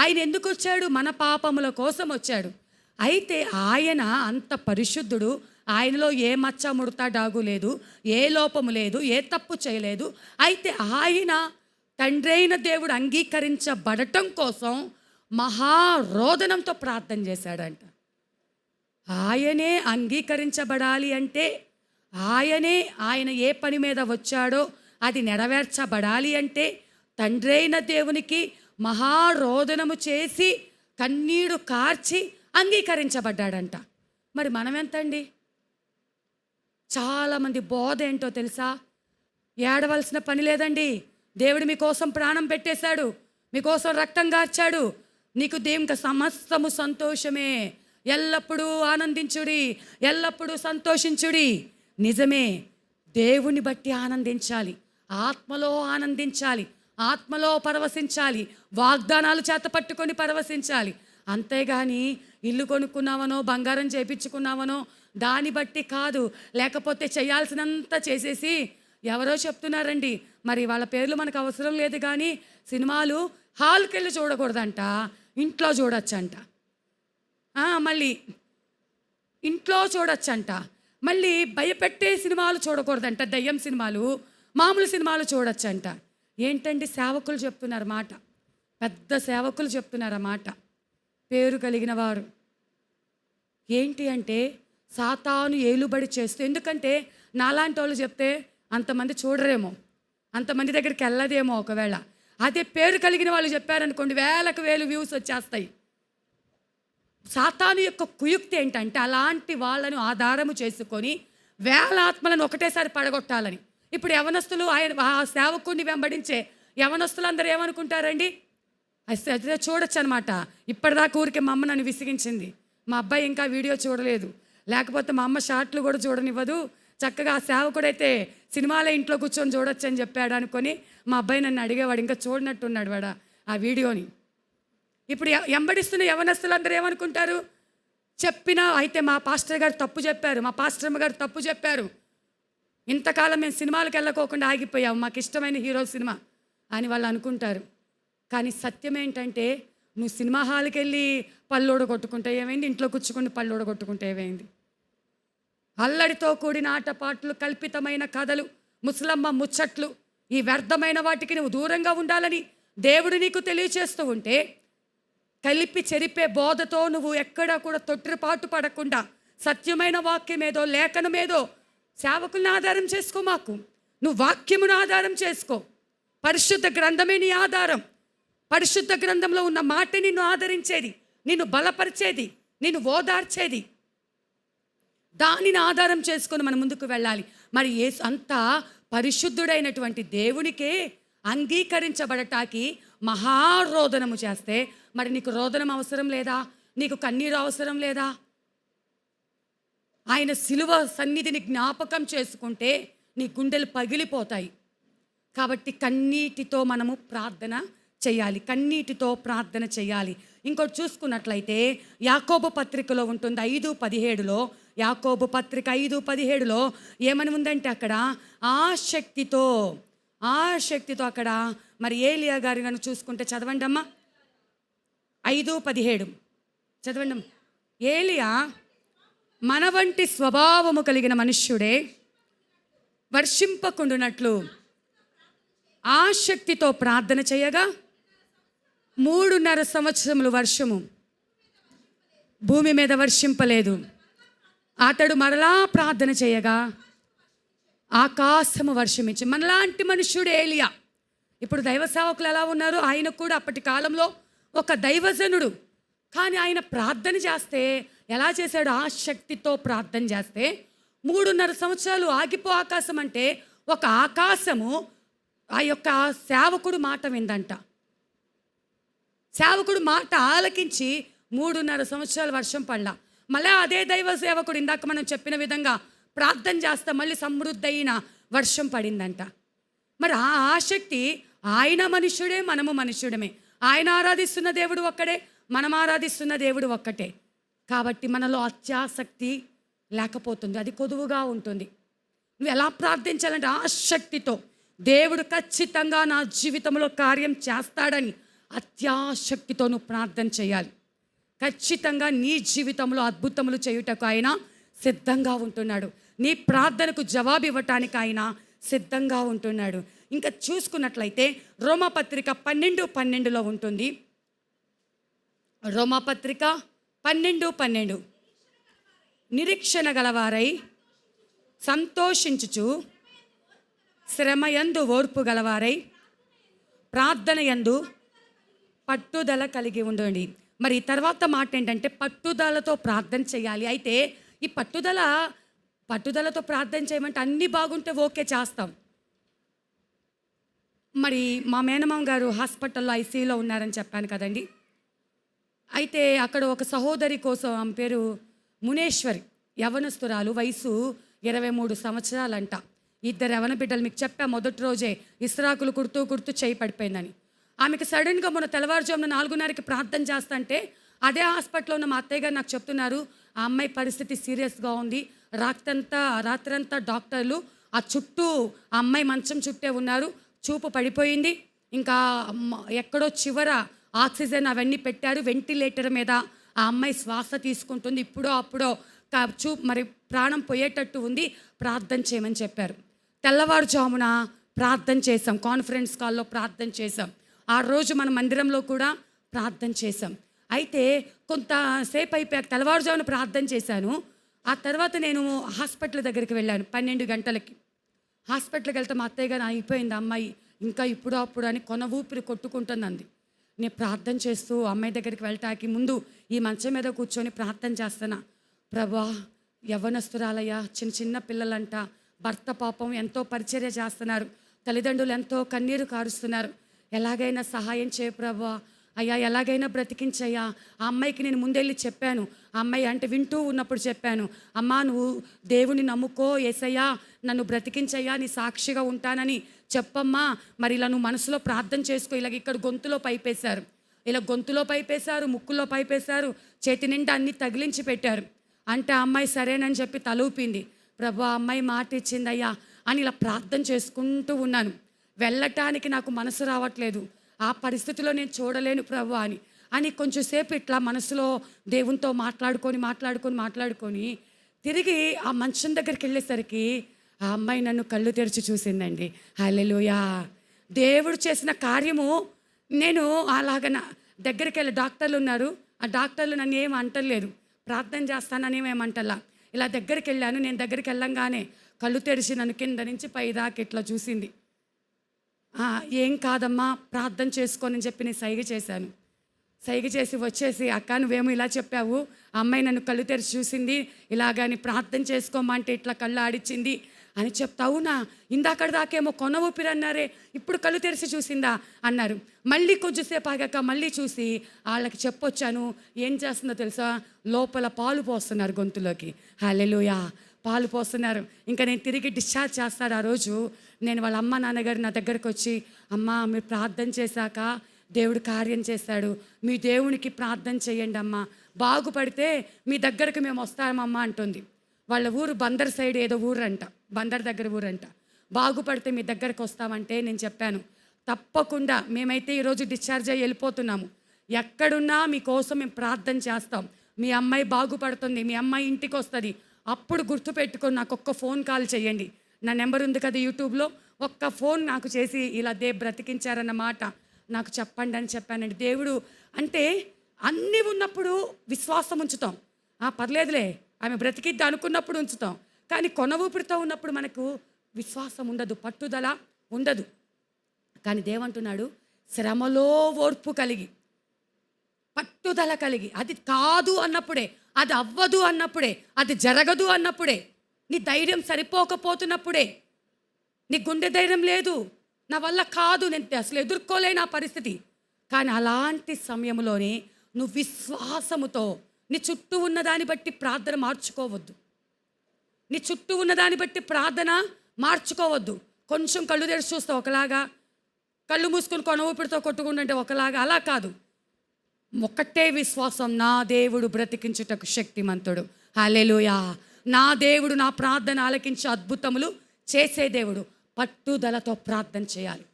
ఆయన ఎందుకు వచ్చాడు? మన పాపముల కోసం వచ్చాడు. అయితే ఆయన అంత పరిశుద్ధుడు, ఆయనలో ఏ మచ్చ ముడత డాగు లేదు, ఏ లోపము లేదు, ఏ తప్పు చేయలేదు. అయితే ఆయన తండ్రి అయిన దేవుడు అంగీకరించబడటం కోసం మహారోదనంతో ప్రార్థన చేశాడంట. ఆయనే అంగీకరించబడాలి అంటే, ఆయన ఏ పని మీద వచ్చాడో అది నెరవేర్చబడాలి అంటే, తండ్రి అయిన దేవునికి మహారోదనము చేసి కన్నీరు కార్చి అంగీకరించబడ్డాడంట. మరి మనం ఎంతండి? చాలామంది బోధ ఏంటో తెలుసా? ఏడవలసిన పని లేదండి. దేవుడు మీకోసం ప్రాణం పెట్టేశాడు, మీకోసం రక్తం గార్చాడు. నీకు దేవునికి సమస్తము సంతోషమే. ఎల్లప్పుడూ ఆనందించుడి, ఎల్లప్పుడూ సంతోషించుడి. నిజమే, దేవుని బట్టి ఆనందించాలి, ఆత్మలో ఆనందించాలి, ఆత్మలో పరవశించాలి, వాగ్దానాలు చేత పట్టుకొని పరవశించాలి. అంతేగాని ఇల్లు కొనుక్కున్నావనో బంగారం చేయించుకున్నావనో దాన్ని బట్టి కాదు. లేకపోతే చేయాల్సినంత చేసేసి ఎవరో చెప్తున్నారండి, మరి వాళ్ళ పేర్లు మనకు అవసరం లేదు, కానీ సినిమాలు హాల్కి వెళ్ళి చూడకూడదంట, ఇంట్లో చూడొచ్చంట. మళ్ళీ ఇంట్లో చూడొచ్చంట. మళ్ళీ భయపెట్టే సినిమాలు చూడకూడదంట, దయ్యం సినిమాలు. మామూలు సినిమాలు చూడొచ్చంట. ఏంటండి సేవకులు చెప్తున్నారు మాట, పెద్ద సేవకులు చెప్తున్నారు ఆ మాట, పేరు కలిగిన వారు. ఏంటి అంటే సాతాను ఏలుబడి చేస్తూ, ఎందుకంటే నాలాంటి వాళ్ళు చెప్తే అంతమంది చూడరేమో, అంతమంది దగ్గరికి వెళ్ళదేమో. ఒకవేళ అదే పేరు కలిగిన వాళ్ళు చెప్పారనుకోండి, వేలకు వేలు వ్యూస్ వచ్చేస్తాయి. సాతాను యొక్క కుయుక్తి ఏంటంటే అలాంటి వాళ్ళను ఆధారము చేసుకొని వేల ఆత్మలను ఒకటేసారి పడగొట్టాలని. ఇప్పుడు యవనస్తులు ఆ సేవకుడిని వెంబడించే యవనస్తులందరూ ఏమనుకుంటారండి? అయితే చూడొచ్చు అనమాట. ఇప్పటిదాకా ఊరికి మా అమ్మ నన్ను విసిగించింది, మా అబ్బాయి ఇంకా వీడియో చూడలేదు, లేకపోతే మా అమ్మ షార్ట్లు కూడా చూడనివ్వదు, చక్కగా ఆ సేవకుడైతే సినిమాలే ఇంట్లో కూర్చొని చూడొచ్చు అని చెప్పాడు అనుకొని మా అబ్బాయి నన్ను అడిగేవాడు, ఇంకా చూడనట్టున్నాడు వాడు ఆ వీడియోని. ఇప్పుడు వెంబడిస్తున్న యవనస్తులందరూ ఏమనుకుంటారు? చెప్పినా అయితే మా పాస్టర్ గారు తప్పు చెప్పారు, మా పాస్టర్మ్మ గారు తప్పు చెప్పారు, ఇంతకాలం మేము సినిమాలకు వెళ్ళకోకుండా ఆగిపోయాము, మాకు ఇష్టమైన హీరో సినిమా అని వాళ్ళు అనుకుంటారు. కానీ సత్యం ఏంటంటే, నువ్వు సినిమా హాల్కి వెళ్ళి పళ్ళోడ కొట్టుకుంటే ఏమైంది, ఇంట్లో కూర్చుకుని పళ్ళోడ కొట్టుకుంటే ఏమైంది? అల్లడితో కూడిన ఆటపాటలు, కల్పితమైన కథలు, ముసలమ్మ ముచ్చట్లు, ఈ వ్యర్థమైన వాటికి నువ్వు దూరంగా ఉండాలని దేవుడు నీకు తెలియచేస్తూ ఉంటే, కలిపి చెరిపే బోధతో నువ్వు ఎక్కడా కూడా తొట్టిపాటు పడకుండా సత్యమైన వాక్యమేదో లేఖనమేదో సేవకుల్ని ఆధారం చేసుకో. మాకు నువ్వు వాక్యమును ఆధారం చేసుకో. పరిశుద్ధ గ్రంథమే నీ ఆధారం. పరిశుద్ధ గ్రంథంలో ఉన్న మాట నిన్ను ఆదరించేది, నిన్ను బలపరిచేది, నిన్ను ఓదార్చేది. దానిని ఆధారం చేసుకొని మనం ముందుకు వెళ్ళాలి. మరి అంతా పరిశుద్ధుడైనటువంటి దేవునికే అంగీకరించబడటానికి మహారోదనము చేస్తే, మరి నీకు రోదనం అవసరం లేదా? నీకు కన్నీరు అవసరం లేదా? ఆయన శిలువ సన్నిధిని జ్ఞాపకం చేసుకుంటే నీ గుండెలు పగిలిపోతాయి. కాబట్టి కన్నీటితో మనము ప్రార్థన చేయాలి, కన్నీటితో ప్రార్థన చేయాలి. ఇంకోటి చూసుకున్నట్లయితే యాకోబు పత్రికలో ఉంటుంది 5:17లో, యాకోబు పత్రిక 5:17లో ఏమని ఉందంటే, అక్కడ ఆసక్తితో అక్కడ మరి ఏలియా గారు కనుక చూసుకుంటే చదవండి అమ్మా, 5:17 చదవండి అమ్మ. ఏలియా మన వంటి స్వభావము కలిగిన మనుష్యుడే వర్షింపకుండునట్లు ఆసక్తితో ప్రార్థన చేయగా 3.5 సంవత్సరములు వర్షము భూమి మీద వర్షింపలేదు. అతడు మరలా ప్రార్థన చేయగా ఆకాశము వర్షమించి. మనలాంటి మనుష్యుడు ఏలియా. ఇప్పుడు దైవ సేవకులు ఎలా ఉన్నారు? ఆయన కూడా అప్పటి కాలంలో ఒక దైవజనుడు, కానీ ఆయన ప్రార్థన చేస్తే ఎలా చేశాడు? ఆసక్తితో ప్రార్థన చేస్తే 3.5 సంవత్సరాలు ఆగిపో ఆకాశం అంటే, ఒక ఆకాశము ఆ యొక్క సేవకుడు మాట విందంట. సేవకుడు మాట ఆలకించి 3.5 సంవత్సరాలు వర్షం పడలా. మళ్ళీ అదే దైవ సేవకుడు ఇందాక మనం చెప్పిన విధంగా ప్రార్థన చేస్తే మళ్ళీ సమృద్ధైన వర్షం పడిందంట. మరి ఆ ఆసక్తి, ఆయన మనుష్యుడే, మనము మనుష్యుడమే. ఆయన ఆరాధిస్తున్న దేవుడు ఒక్కడే, మనం ఆరాధిస్తున్న దేవుడు ఒక్కటే. కాబట్టి మనలో అత్యాసక్తి లేకపోతుంది, అది కొదువుగా ఉంటుంది. నువ్వు ఎలా ప్రార్థించాలంటే ఆసక్తితో, దేవుడు ఖచ్చితంగా నా జీవితంలో కార్యం చేస్తాడని అత్యాసక్తితో నువ్వు ప్రార్థన చేయాలి. ఖచ్చితంగా నీ జీవితంలో అద్భుతములు చేయుటకు ఆయన సిద్ధంగా ఉంటున్నాడు. నీ ప్రార్థనకు జవాబు ఇవ్వటానికి ఆయన సిద్ధంగా ఉంటున్నాడు. ఇంకా చూసుకున్నట్లయితే రోమాపత్రిక 12:12లో ఉంటుంది. రోమాపత్రిక 12:12 నిరీక్షణ గలవారై సంతోషించుచు, శ్రమయందు ఓర్పు గలవారై, ప్రార్థన యందు పట్టుదల కలిగి ఉండండి. మరి తర్వాత మాట ఏంటంటే, పట్టుదలతో ప్రార్థన చేయాలి. అయితే ఈ పట్టుదల పట్టుదలతో ప్రార్థన చేయమంటే అన్నీ బాగుంటే ఓకే చేస్తాం. మరి మా మేనమామ గారు హాస్పిటల్లో ఐసీయూలో ఉన్నారని చెప్పాను కదండి. అయితే అక్కడ ఒక సహోదరి కోసం, ఆమె పేరు మునేశ్వరి, యవనస్తురాలు, వయసు 23 సంవత్సరాలంట. ఇద్దరు యవన బిడ్డలు. మీకు చెప్పా మొదటి రోజే ఇస్రాకులు కుడుతూ కుడుతూ చేయి పడిపోయిందని. ఆమెకి సడన్గా మొన్న తెల్లవారుజామున 4:30కి ప్రార్థన చేస్తుంటే అదే హాస్పిటల్లో ఉన్న మా అత్తయ్య గారు నాకు చెప్తున్నారు, ఆ అమ్మాయి పరిస్థితి సీరియస్గా ఉంది. రాత్రంతా డాక్టర్లు ఆ చుట్టూ, ఆ అమ్మాయి మంచం చుట్టే ఉన్నారు. చూపు పడిపోయింది. ఇంకా ఎక్కడో చివర ఆక్సిజన్ అవన్నీ పెట్టారు. వెంటిలేటర్ మీద ఆ అమ్మాయి శ్వాస తీసుకుంటుంది. ఇప్పుడో అప్పుడో మరి ప్రాణం పోయేటట్టు ఉంది, ప్రార్థన చేయమని చెప్పారు. తెల్లవారుజామున ప్రార్థన చేసాం, కాన్ఫరెన్స్ కాల్లో ప్రార్థన చేసాం. ఆ రోజు మన మందిరంలో కూడా ప్రార్థన చేసాం. అయితే కొంతసేపు అయిపోయాక తెల్లవారుజామున ప్రార్థన చేశాను. ఆ తర్వాత నేను హాస్పిటల్ దగ్గరికి వెళ్ళాను 12 గంటలకి. హాస్పిటల్కి వెళ్తే మా అత్తయ్య గారు, అయిపోయింది అమ్మాయి, ఇంకా ఇప్పుడు అప్పుడు అని కొన ఊపిరి కొట్టుకుంటుందంది. నేను ప్రార్థన చేస్తూ అమ్మాయి దగ్గరికి వెళ్ళటానికి ముందు ఈ మంచం మీద కూర్చొని ప్రార్థన చేస్తున్నా. ప్రభా, యవ్వనస్తురాలయ్యా, చిన్న చిన్న పిల్లలంట, భర్త పాపం ఎంతో పరిచర్య చేస్తున్నారు, తల్లిదండ్రులు ఎంతో కన్నీరు కారుస్తున్నారు, ఎలాగైనా సహాయం చేయ ప్రభా, అయ్యా ఎలాగైనా బ్రతికించయ్యా. ఆ అమ్మాయికి నేను ముందెళ్ళి చెప్పాను, ఆ అమ్మాయి అంటే వింటూ ఉన్నప్పుడు చెప్పాను, అమ్మా నువ్వు దేవుని నమ్ముకో, యేసయ్యా నన్ను బ్రతికించయ్యా, నీ సాక్షిగా ఉంటానని చెప్పమ్మా. మరి ఇలా నువ్వు మనసులో ప్రార్థన చేసుకో. ఇలాగ ఇక్కడ గొంతులో పైపేశారు, ఇలా గొంతులో పైపేశారు, ముక్కులో పైపేశారు, చేతి నిండా అన్నీ తగిలించి పెట్టారు. అంటే ఆ అమ్మాయి సరేనని చెప్పి తలూపింది. ప్రభు, ఆ అమ్మాయి మాట ఇచ్చిందయ్యా అని ఇలా ప్రార్థన చేసుకుంటూ ఉన్నాను. వెళ్ళటానికి నాకు మనసు రావట్లేదు, ఆ పరిస్థితిలో నేను చూడలేను ప్రభు అని కొంచెంసేపు ఇట్లా మనసులో దేవునితో మాట్లాడుకొని తిరిగి ఆ మంచం దగ్గరికి వెళ్ళేసరికి ఆ అమ్మాయి నన్ను కళ్ళు తెరిచి చూసిందండి. హల్లెలూయా. దేవుడు చేసిన కార్యము. నేను అలాగ దగ్గరికి వెళ్ళి, డాక్టర్లు ఉన్నారు, ఆ డాక్టర్లు నన్ను ఏం అంటలేదు, ప్రార్థన చేస్తానని ఏమంటలా. ఇలా దగ్గరికి వెళ్ళాను. నేను దగ్గరికి వెళ్ళంగానే కళ్ళు తెరిచి నన్ను కింద నుంచి పైదాకా ఇట్లా చూసింది. ఏం కాదమ్మా, ప్రార్థన చేసుకోనని చెప్పి నేను సైగ చేశాను. సైగ చేసి వచ్చేసి, అక్క నువ్వేమో ఇలా చెప్పావు, ఆ అమ్మాయి నన్ను కళ్ళు తెరిచి చూసింది, ఇలాగని ప్రార్థన చేసుకోమంటే ఇట్లా కళ్ళు ఆడిచ్చింది అని చెప్తా. అవునా, ఇందాకడ దాకేమో కొన ఊపిరి అన్నారే, ఇప్పుడు కళ్ళు తెరిచి చూసిందా అన్నారు. మళ్ళీ కొంచెంసేపు ఆగాక మళ్ళీ చూసి వాళ్ళకి చెప్పొచ్చాను. ఏం చేస్తుందో తెలుసా, లోపల పాలు పోస్తున్నారు గొంతులోకి. హల్లెలూయా, పాలు పోస్తున్నారు. ఇంకా నేను తిరిగి డిశ్చార్జ్ చేస్తాడు ఆ రోజు. నేను వాళ్ళ అమ్మ నాన్నగారు నా దగ్గరకు వచ్చి, అమ్మ మీరు ప్రార్థన చేశాక దేవుడు కార్యం చేశాడు, మీ దేవునికి ప్రార్థన చేయండి అమ్మా, బాగుపడితే మీ దగ్గరకు మేము వస్తామమ్మా అంటుంది. వాళ్ళ ఊరు బందర్ సైడ్ ఏదో ఊరంట, బందర్ దగ్గర ఊరంట. బాగుపడితే మీ దగ్గరకు వస్తామంటే నేను చెప్పాను, తప్పకుండా మేమైతే ఈరోజు డిశ్చార్జ్ అయ్యి వెళ్ళిపోతున్నాము, ఎక్కడున్నా మీకోసం మేము ప్రార్థన చేస్తాం, మీ అమ్మాయి బాగుపడుతుంది, మీ అమ్మాయి ఇంటికి వస్తుంది, అప్పుడు గుర్తుపెట్టుకొని నాకు ఒక్క ఫోన్ కాల్ చేయండి, నా నెంబర్ ఉంది కదా యూట్యూబ్లో, ఒక్క ఫోన్ నాకు చేసి ఇలా బ్రతికించారన్న మాట నాకు చెప్పండి అని చెప్పానండి. దేవుడు అంటే అన్నీ ఉన్నప్పుడు విశ్వాసం ఉంచుతాం, పర్లేదులే ఆమె బ్రతికిద్ది అనుకున్నప్పుడు ఉంచుతాం, కానీ కొన ఊపిరితో ఉన్నప్పుడు మనకు విశ్వాసం ఉండదు, పట్టుదల ఉండదు. కానీ దేవంటున్నాడు, శ్రమలో ఓర్పు కలిగి, పట్టుదల కలిగి, అది కాదు అన్నప్పుడే, అది అవ్వదు అన్నప్పుడే, అది జరగదు అన్నప్పుడే, నీ ధైర్యం సరిపోకపోతున్నప్పుడే, నీ గుండె ధైర్యం లేదు, నా వల్ల కాదు, నేను అసలు ఎదుర్కోలేని ఆ పరిస్థితి, కానీ అలాంటి సమయంలోనే నువ్వు విశ్వాసముతో నీ చుట్టూ ఉన్నదాన్ని బట్టి ప్రార్థన మార్చుకోవద్దు, నీ చుట్టూ ఉన్నదాన్ని బట్టి ప్రార్థన మార్చుకోవద్దు. కొంచెం కళ్ళు తెరిచి చూస్తే ఒకలాగా, కళ్ళు మూసుకొని కొన ఊపిరితో కొట్టుకుంటుంటే ఒకలాగా, అలా కాదు. ఒక్కటే విశ్వాసం, నా దేవుడు బ్రతికించుటకు శక్తిమంతుడు. హల్లెలూయా. నా దేవుడు నా ప్రార్థన ఆలకించి అద్భుతములు చేసే దేవుడు. పట్టుదలతో ప్రార్థన చేయాలి.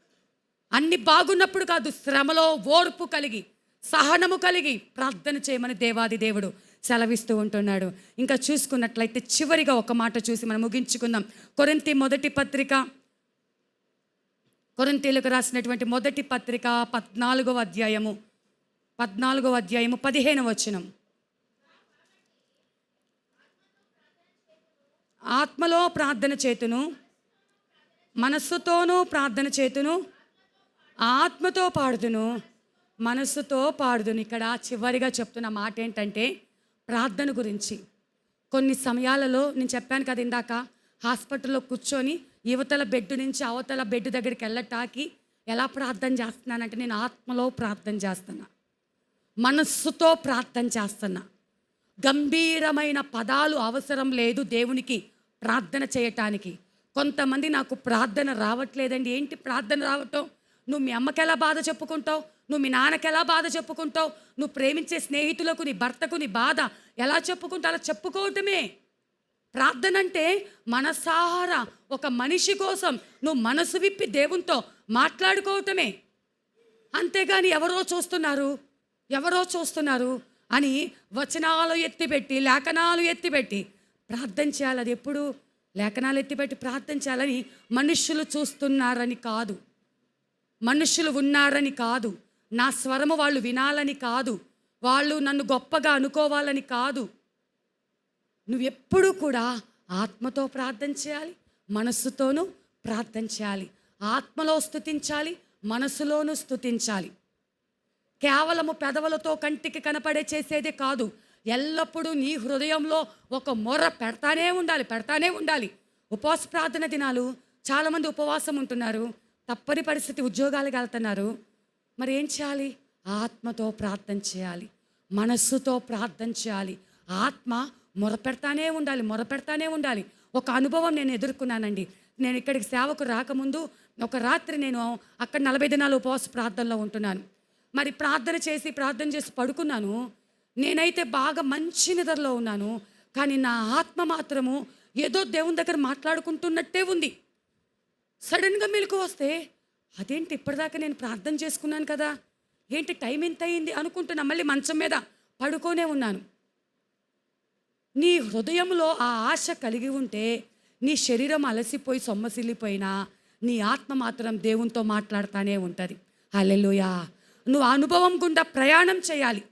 అన్ని బాగున్నప్పుడు కాదు, శ్రమలో ఓర్పు కలిగి, సహనము కలిగి ప్రార్థన చేయమని దేవాది దేవుడు సెలవిస్తూ ఉంటున్నాడు. ఇంకా చూసుకున్నట్లయితే చివరిగా ఒక మాట చూసి మనం ముగించుకుందాం. కొరింథీయులకు రాసినటువంటి మొదటి పత్రిక 14వ అధ్యాయము 15వ వచనం. ఆత్మలో ప్రార్థన చేతును, మనస్సుతోనూ ప్రార్థన చేతును, ఆత్మతో పాడుదును, మనస్సుతో పాడుదును. ఇక్కడ చివరిగా చెప్తున్న మాట ఏంటంటే ప్రార్థన గురించి. కొన్ని సమయాలలో నేను చెప్పాను కదా ఇందాక, హాస్పిటల్లో కూర్చొని యువతల బెడ్ నుంచి అవతల బెడ్ దగ్గరికి వెళ్ళటానికి ఎలా ప్రార్థన చేస్తున్నానంటే, నేను ఆత్మలో ప్రార్థన చేస్తున్నా, మనస్సుతో ప్రార్థన చేస్తున్నా. గంభీరమైన పదాలు అవసరం లేదు దేవునికి ప్రార్థన చేయటానికి. కొంతమంది నాకు ప్రార్థన రావట్లేదండి. ఏంటి ప్రార్థన రావటం? నువ్వు మీ అమ్మకి ఎలా బాధ చెప్పుకుంటావు? నువ్వు మీ నాన్నకి ఎలా బాధ చెప్పుకుంటావు? నువ్వు ప్రేమించే స్నేహితులకు, నీ భర్తకు నీ బాధ ఎలా చెప్పుకుంటావు? అలా చెప్పుకోవటమే ప్రార్థన అంటే. మనసాహార ఒక మనిషి కోసం నువ్వు మనసు విప్పి దేవునితో మాట్లాడుకోవటమే. అంతేగాని ఎవరో చూస్తున్నారు అని వచనాలు ఎత్తిపెట్టి, లేఖనాలు ఎత్తిపెట్టి ప్రార్థన చేయాలి. అది ఎప్పుడు లేఖనాలు ఎత్తిపెట్టి ప్రార్థన చేయాలని మనుష్యులు చూస్తున్నారని కాదు, మనుష్యులు ఉన్నారని కాదు, నా స్వరము వాళ్ళు వినాలని కాదు, వాళ్ళు నన్ను గొప్పగా అనుకోవాలని కాదు. నువ్వెప్పుడు కూడా ఆత్మతో ప్రార్థన చేయాలి, మనస్సుతోనూ ప్రార్థన చేయాలి. ఆత్మలో స్తుతించాలి, మనసులోనూ స్తుతించాలి. కేవలము పెదవులతో కంటికి కనపడే చేసేదే కాదు. ఎల్లప్పుడూ నీ హృదయంలో ఒక మొర పెడతానే ఉండాలి. ఉపవాస ప్రార్థన దినాలు చాలామంది ఉపవాసం ఉంటున్నారు, తప్పని పరిస్థితి, ఉద్యోగాలకు వెళ్తున్నారు. మరి ఏం చేయాలి? ఆత్మతో ప్రార్థన చేయాలి, మనస్సుతో ప్రార్థన చేయాలి. ఆత్మ మొరపెడతానే ఉండాలి. ఒక అనుభవం నేను ఎదుర్కొన్నానండి. నేను ఇక్కడికి సేవకు రాకముందు ఒక రాత్రి నేను అక్కడ 40 దినాలు ఉపవాస ప్రార్థనలో ఉంటున్నాను. మరి ప్రార్థన చేసి పడుకున్నాను. నేనైతే బాగా మంచి నిద్రలో ఉన్నాను, కానీ నా ఆత్మ మాత్రము ఏదో దేవుని దగ్గర మాట్లాడుకుంటున్నట్టే ఉంది. సడన్గా మెలకు వస్తే, అదేంటి ఇప్పటిదాకా నేను ప్రార్థన చేసుకున్నాను కదా, ఏంటి టైం ఎంత అయింది అనుకుంటున్నా. మళ్ళీ మంచం మీద పడుకోనే ఉన్నాను. నీ హృదయంలో ఆ ఆశ కలిగి ఉంటే, నీ శరీరం అలసిపోయి సొమ్మసిల్లిపోయినా నీ ఆత్మ మాత్రం దేవునితో మాట్లాడుతూనే ఉంటుంది. హల్లెలూయా. నువ్వు అనుభవం గుండా ప్రయాణం చేయాలి.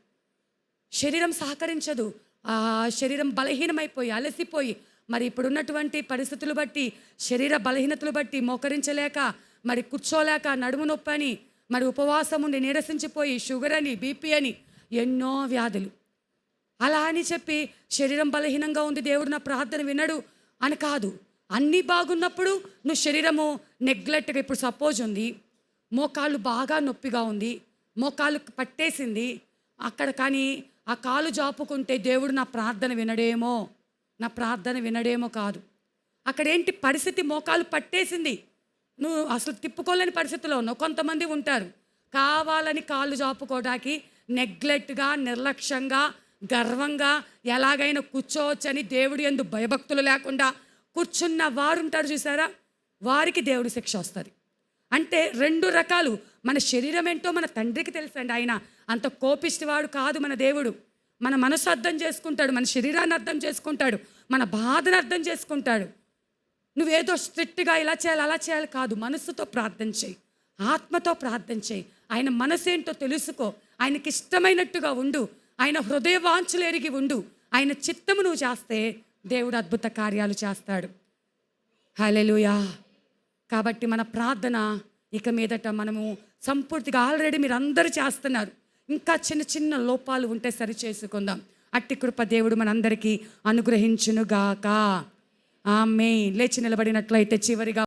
శరీరం సహకరించదు, ఆ శరీరం బలహీనమైపోయి అలసిపోయి, మరి ఇప్పుడున్నటువంటి పరిస్థితులు బట్టి, శరీర బలహీనతలు బట్టి మోకరించలేక, మరి కూర్చోలేక, నడుము నొప్పి అని, మరి ఉపవాసం ఉండి నీరసించిపోయి, షుగర్ అని, బీపీ అని, ఎన్నో వ్యాధులు. అలా అని చెప్పి శరీరం బలహీనంగా ఉంది, దేవుడు నా ప్రార్థన వినడు అని కాదు. అన్నీ బాగున్నప్పుడు నువ్వు శరీరము నెగ్లెక్ట్గా, ఇప్పుడు సపోజ్ ఉంది, మోకాళ్ళు బాగా నొప్పిగా ఉంది, మోకాళ్ళు పట్టేసింది అక్కడ, కానీ ఆ కాలు జాపుకుంటే దేవుడు నా ప్రార్థన వినడేమో కాదు. అక్కడేంటి పరిస్థితి? మోకాలు పట్టేసింది, నువ్వు అసలు తిప్పుకోలేని పరిస్థితిలో ఉన్నావు. కొంతమంది ఉంటారు కావాలని కాళ్ళు జాపుకోవడానికి నెగ్లెక్ట్గా, నిర్లక్ష్యంగా, గర్వంగా ఎలాగైనా కూర్చోవచ్చని దేవుడి యందు భయభక్తులు లేకుండా కూర్చున్న వారు ఉంటారు చూసారా, వారికి దేవుడి శిక్ష వస్తుంది. అంటే 2 రకాలు. మన శరీరం ఏంటో మన తండ్రికి తెలుసండి. ఆయన అంత కోపిష్టివాడు కాదు మన దేవుడు. మన మనసు అర్థం చేసుకుంటాడు, మన శరీరాన్ని అర్థం చేసుకుంటాడు, మన బాధను అర్థం చేసుకుంటాడు. నువ్వేదో స్ట్రిక్ట్గా ఇలా చేయాలి అలా చేయాలి కాదు. మనస్సుతో ప్రార్థన చేయి, ఆత్మతో ప్రార్థన చేయి. ఆయన మనసు ఏంటో తెలుసుకో, ఆయనకి ఇష్టమైనట్టుగా ఉండు, ఆయన హృదయ వాంఛలు ఎరిగి ఉండు. ఆయన చిత్తము నువ్వు చేస్తే దేవుడు అద్భుత కార్యాలు చేస్తాడు. హల్లెలూయా. కాబట్టి మన ప్రార్థన ఇక మీదట మనము సంపూర్తిగా, ఆల్రెడీ మీరు అందరూ చేస్తున్నారు, ఇంకా చిన్న చిన్న లోపాలు ఉంటే సరి చేసుకుందాం. అట్టి కృప దేవుడు మనందరికీ అనుగ్రహించునుగాక. ఆమేన్. లేచి నిలబడినట్లయితే చివరిగా